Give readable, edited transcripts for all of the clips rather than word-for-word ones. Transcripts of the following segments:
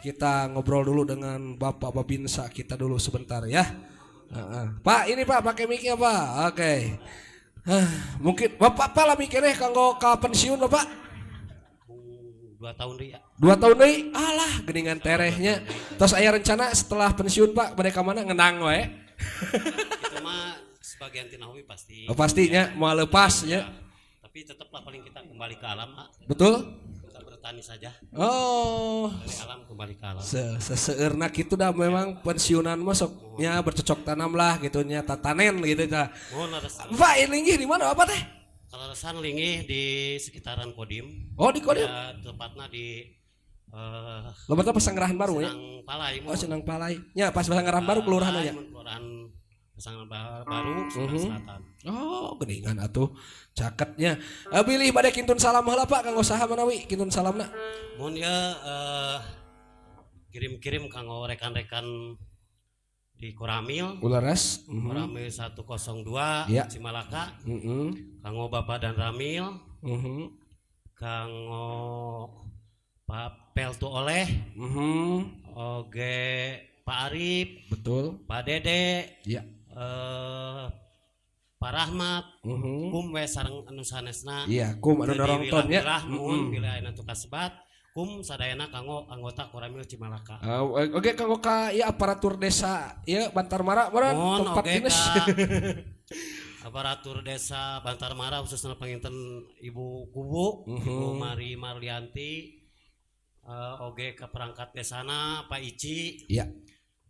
kita ngobrol dulu dengan Bapak Babinsa kita dulu sebentar ya. Pak, ini Pak pakai mic-nya Pak. Oke. Mungkin Bapak lah mikirnya kanggo ka pensiun Bapak. 2 tahun ya. 2 tahun deui. Alah, geningan terehnya. Terus aya rencana setelah pensiun Pak, mereka mana ngenang we? Itu mah sebagian tinawi pasti. Oh, pastinya mau lepas ya. Tapi tetaplah paling kita kembali ke alam, Pak. Betul? Kita bertani saja. Oh. Dari alam kembali ke alam. Seseueurna kitu dah memang pensiunan mah soknya bercocok tanam lah gitu nya tatanen gitu tah. Mohon leresan. Pak, linggih di mana Bapak teh? Kalau leresan linggih di sekitaran Kodim. Oh, di Kodim. Ya, tepatnya di Lomba Pesanggerahan Baru ya? Senang Palai. Oh, Senang Palai. Ya, pas Pesanggerahan Baru kelurahan aja. Kelurahan Pesanggerahan Baru, Sumatera Selatan. Oh, geningan atuh caketnya. Bilih bade kintun salam heula Pak kanggo saha manawi kintun salamna. Mohon ya kirim-kirim kanggo rekan-rekan di Koramil. Ularas. Koramil 102 Ya. Cimalaka. Heeh. Kanggo Bapak dan Ramil. Heeh. Kanggo Pak Peltu Oleh. Oge Pak Arif, Betul. Pak Dede. Ya. Pak Rahmat. Kum we sareng anu sanesna. Iya, kum anu dorongton ya. Mohon bila anu kasebat. Kum sadayana kanggo anggota Koramil Cimalaka. Oke kanggo ka ieu aparatur desa ieu Bantarmara meureun Mohon tempat oge dinas. ka aparatur desa Bantarmara khususnya panginten Ibu Kubu, Ibu Mari Marlianti, oge ka perangkat desana Pak Ici. Iya.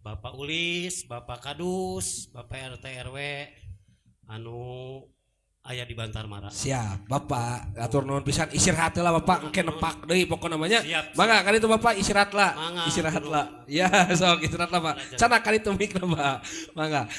Bapak Ulis, Bapak Kadus, Bapak RT RW anu aya di Bantarmara. Siap, Bapak. Atur nuhun pisan istirahat lah Bapak, engke nepak deui pokona namanya. Siap. Mangga kan itu Bapak istirahat lah. Mangga, Istirahat dulu. lah. Ya, sok istirahat lah Pak. Cana kan itu mik Pak. Mangga.